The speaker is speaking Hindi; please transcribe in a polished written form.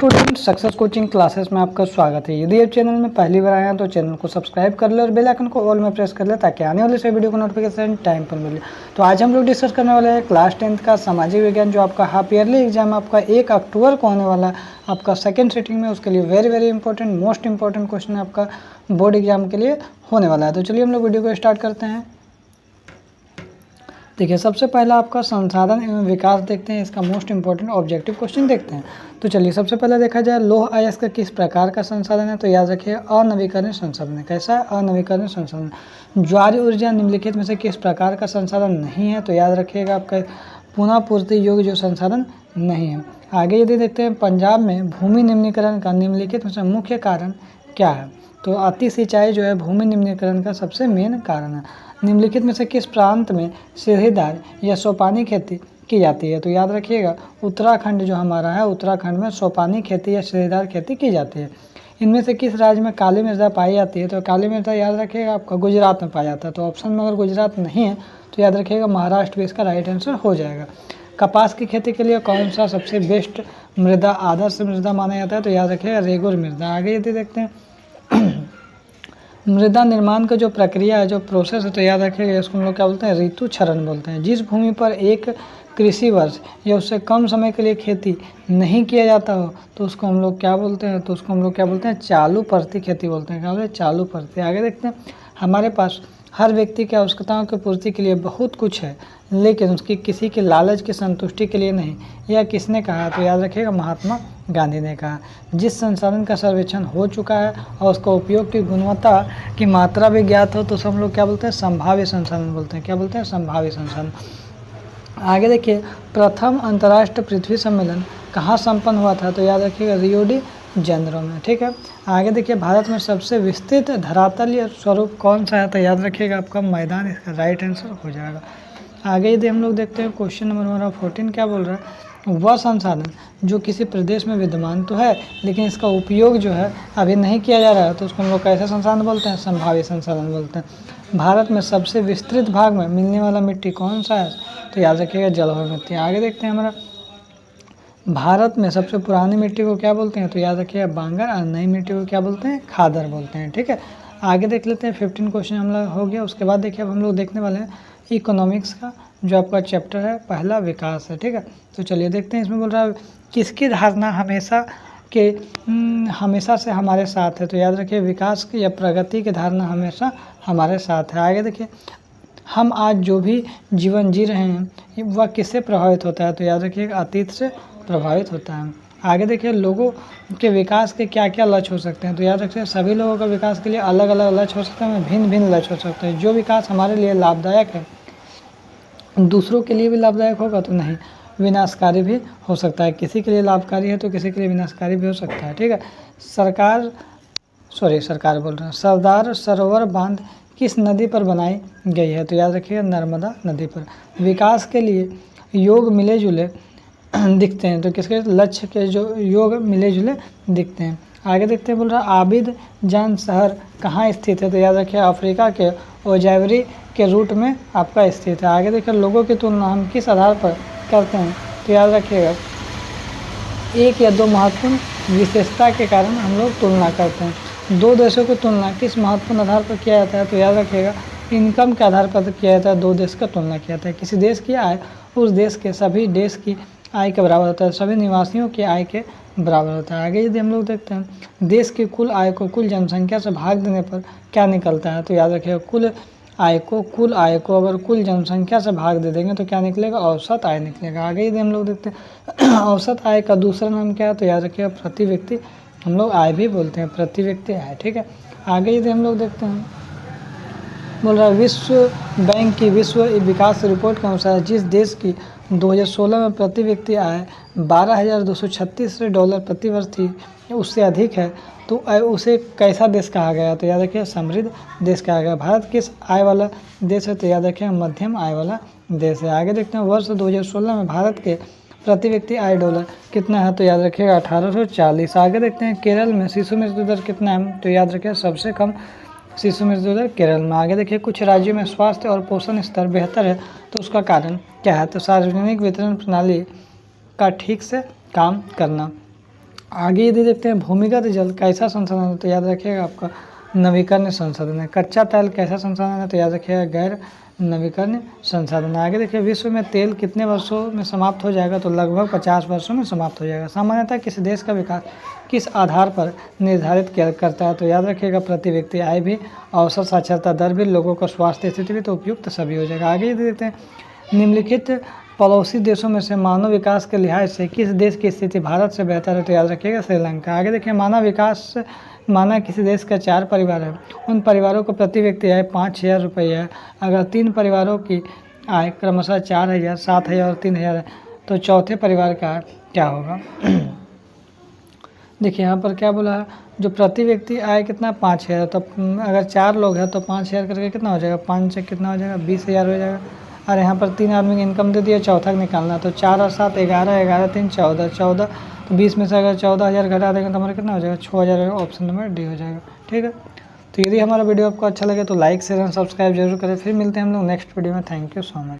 स्टूडेंट, सक्सेस कोचिंग क्लासेस में आपका स्वागत है। यदि आप चैनल में पहली बार आए हैं तो चैनल को सब्सक्राइब कर ले और बेल आइकन को ऑल में प्रेस कर ले ताकि आने वाले सभी वीडियो को नोटिफिकेशन टाइम पर मिले। तो आज हम लोग डिस्कस करने वाले हैं क्लास 10th का सामाजिक विज्ञान, जो आपका हाफ ईयरली एग्जाम आपका 1 अक्टूबर को होने वाला है आपका सेकेंड सिटिंग में। उसके लिए very important, most important question आपका बोर्ड एग्जाम के लिए होने वाला है। तो चलिए हम लोग वीडियो को स्टार्ट करते हैं। देखिए, सबसे पहला आपका संसाधन एवं विकास देखते हैं। इसका मोस्ट इंपॉर्टेंट ऑब्जेक्टिव क्वेश्चन देखते हैं। तो चलिए सबसे पहले देखा जाए लौह अयस्क किस प्रकार का संसाधन है। तो याद रखिए अनवीकरणीय संसाधन है। कैसा है? अनवीकरणीय संसाधन। ज्वारीय ऊर्जा निम्नलिखित में से किस प्रकार का संसाधन नहीं है। तो याद रखिएगा आपका पुनः पूर्ति योग्य जो संसाधन नहीं है। आगे यदि देखते हैं पंजाब में भूमि निम्नीकरण का निम्नलिखित में से मुख्य कारण क्या है। तो अति सिंचाई जो है भूमि निम्नीकरण का सबसे मेन कारण है। निम्नलिखित में से किस प्रांत में सीढ़ीदार या सोपानी खेती की जाती है। तो याद रखिएगा उत्तराखंड जो हमारा है, उत्तराखंड में सोपानी खेती या सीढ़ीदार खेती की जाती है। इनमें से किस राज्य में काली मृदा पाई जाती है। तो काली मृदा याद रखिएगा आपका गुजरात में पाया जाता है। तो ऑप्शन में अगर गुजरात नहीं है तो याद रखिएगा महाराष्ट्र भी इसका राइट आंसर हो जाएगा। कपास की खेती के लिए कौन सा सबसे बेस्ट मृदा, आदर्श मृदा माना जाता है। तो याद रखिएगा रेगुर मृदा। आगे यदि देखते हैं मृदा निर्माण का जो प्रक्रिया है, जो प्रोसेस है, तो याद रखिएगा इसको हम लोग क्या बोलते हैं, ऋतु क्षरण बोलते हैं। जिस भूमि पर एक कृषि वर्ष या उससे कम समय के लिए खेती नहीं किया जाता हो तो उसको हम लोग क्या बोलते हैं, तो उसको हम लोग क्या बोलते हैं, चालू प्रति खेती बोलते हैं। क्या बोलते हैं? चालू प्रति। आगे देखते हैं हमारे पास हर व्यक्ति की आवश्यकताओं की पूर्ति के लिए बहुत कुछ है, लेकिन उसकी किसी के लालच की संतुष्टि के लिए नहीं। यह किसने कहा? तो याद रखिएगा महात्मा गांधी ने कहा। जिस संसाधन का सर्वेक्षण हो चुका है और उसका उपयोग की गुणवत्ता की मात्रा भी ज्ञात हो तो सब हम लोग क्या बोलते हैं, संभाव्य संसाधन बोलते हैं। क्या बोलते हैं? संभाव्य संसाधन। आगे देखिए प्रथम अंतर्राष्ट्रीय पृथ्वी सम्मेलन कहाँ संपन्न हुआ था। तो याद रखिएगा रियो डी जेनेरो में। ठीक है। आगे देखिए भारत में सबसे विस्तृत धरातलीय स्वरूप कौन सा है। तो याद रखिएगा आपका मैदान इसका राइट आंसर हो जाएगा। आगे यदि हम लोग देखते हैं क्वेश्चन नंबर 14 क्या बोल रहा है, वह संसाधन जो किसी प्रदेश में विद्यमान तो है लेकिन इसका उपयोग जो है अभी नहीं किया जा रहा है तो उसको हम लोग कैसा संसाधन बोलते हैं, संभाव्य संसाधन बोलते हैं। भारत में सबसे विस्तृत भाग में मिलने वाला मिट्टी कौन सा है। तो याद रखिएगा जलवायु मिट्टी। आगे देखते हैं हमारा भारत में सबसे पुरानी मिट्टी को क्या बोलते हैं। तो याद रखिएगा बांगर, और नई मिट्टी को क्या बोलते हैं, खादर बोलते हैं। ठीक है। आगे देख लेते हैं 15 क्वेश्चन हम लोग हो गया। उसके बाद देखिए अब हम लोग देखने वाले हैं इकोनॉमिक्स का जो आपका चैप्टर है पहला विकास है। ठीक है। तो चलिए देखते हैं इसमें बोल रहा है किसकी धारणा हमेशा से हमारे साथ है। तो याद रखिए विकास की या प्रगति की धारणा हमेशा हमारे साथ है। आगे देखिए हम आज जो भी जीवन जी रहे हैं वह किससे प्रभावित होता है। तो याद रखिएगा अतीत से प्रभावित होता है। आगे देखिए लोगों के विकास के क्या क्या लक्ष्य हो सकते हैं। तो याद रखिए सभी लोगों का विकास के लिए अलग अलग लक्ष्य हो सकते हैं, भिन्न भिन्न लक्ष्य हो सकते हैं। जो विकास हमारे लिए लाभदायक है दूसरों के लिए भी लाभदायक होगा तो नहीं, विनाशकारी भी हो सकता है। किसी के लिए लाभकारी है तो किसी के लिए विनाशकारी भी हो सकता है। ठीक है। सरकार बोल रहे हैं सरदार सरोवर बांध किस नदी पर बनाई गई है। तो याद रखिएगा नर्मदा नदी पर। विकास के लिए योग मिले जुले दिखते हैं। तो किसके लक्ष्य के जो योग मिले जुले दिखते हैं। आगे देखते हैं बोल रहा आबिद जान शहर कहाँ स्थित है। तो याद रखिए अफ्रीका के ओजाइवरी के रूट में आपका स्थित है। आगे देखिए लोगों की तुलना हम किस आधार पर करते हैं। तो याद रखिएगा एक या दो महत्वपूर्ण विशेषता के कारण हम लोग तुलना करते हैं। दो देशों की तुलना किस महत्वपूर्ण आधार पर किया जाता है। तो याद रखिएगा इनकम के आधार पर किया जाता है। दो देश का तुलना किया जाता है। किसी देश की आय उस देश के सभी देश की आय के बराबर होता है, सभी निवासियों की आय के बराबर होता है। आगे यदि हम लोग देखते हैं देश की कुल आय को कुल जनसंख्या से भाग देने पर क्या निकलता है। तो याद रखिएगा कुल आय को अगर कुल जनसंख्या से भाग दे देंगे तो क्या निकलेगा, औसत आय निकलेगा। आगे यदि हम लोग देखते हैं औसत आय का दूसरा नाम क्या है। तो याद रखिएगा प्रति व्यक्ति हम लोग आय भी बोलते हैं, प्रति व्यक्ति आय। ठीक है। आगे यदि हम लोग देखते हैं बोल रहा है विश्व बैंक की विश्व विकास रिपोर्ट के अनुसार जिस देश की 2016 में प्रति व्यक्ति आय $12,236 प्रति वर्ष थी उससे अधिक है तो उसे कैसा देश कहा गया। तो याद रखिए समृद्ध देश कहा गया। भारत किस आय वाला देश है। तो याद रखिए मध्यम आय वाला देश है। आगे देखते हैं वर्ष 2016 में भारत के प्रति व्यक्ति आय डॉलर कितना है। तो याद रखिएगा 1840। आगे देखते हैं केरल में शिशु मृत्यु दर कितना है। तो याद रखिए सबसे कम शिशु मृत्यु दर केरल में। आगे देखिए कुछ राज्यों में स्वास्थ्य और पोषण स्तर बेहतर है तो उसका कारण क्या है। तो सार्वजनिक वितरण प्रणाली का ठीक से काम करना। आगे यदि देखते हैं भूमिगत जल कैसा संसाधन है, तो याद रखिएगा आपका नवीकरणीय संसाधन है। कच्चा तेल कैसा संसाधन है, तो याद रखिएगा गैर नवीकरणीय संसाधन। आगे देखिए विश्व में तेल कितने वर्षों में समाप्त हो जाएगा, तो लगभग 50 वर्षों में समाप्त हो जाएगा। सामान्यतः किसी देश का विकास किस आधार पर निर्धारित किया करता है, तो याद रखिएगा प्रति व्यक्ति आय भी, अवसर, साक्षरता दर भी, लोगों का स्वास्थ्य स्थिति भी, तो उपयुक्त सभी हो जाएगा। आगे यदि देखते हैं निम्नलिखित पड़ोसी देशों में से मानव विकास के लिहाज से किस देश की स्थिति भारत से बेहतर है, तो याद रखिएगा श्रीलंका। आगे देखिए माना किसी देश का 4 परिवार है, उन परिवारों को प्रति व्यक्ति आय 5,000 रुपये है। अगर 3 परिवारों की आय क्रमशः 4,000, 7,000 और 3,000 है, तो चौथे परिवार का क्या होगा। देखिए यहाँ पर क्या बोला है, जो प्रति व्यक्ति आय कितना 5,000, तो अगर 4 लोग हैं तो 5,000 करके कितना हो जाएगा, 5 से कितना हो जाएगा 20,000 हो जाएगा। और यहाँ पर 3 आदमी की इनकम दे दिया, चौथा निकालना, तो 4 और 7 11, 11 3 14, 14, तो 20 में से अगर 14,000 घटा देंगे तो हमारा कितना हो जाएगा 6,000, ऑप्शन नंबर डी हो जाएगा। ठीक है, तो यदि हमारा वीडियो आपको अच्छा लगे तो लाइक शेयर एंड सब्सक्राइब जरूर करें। फिर मिलते हैं हम लोग नेक्स्ट वीडियो में। Thank you so much.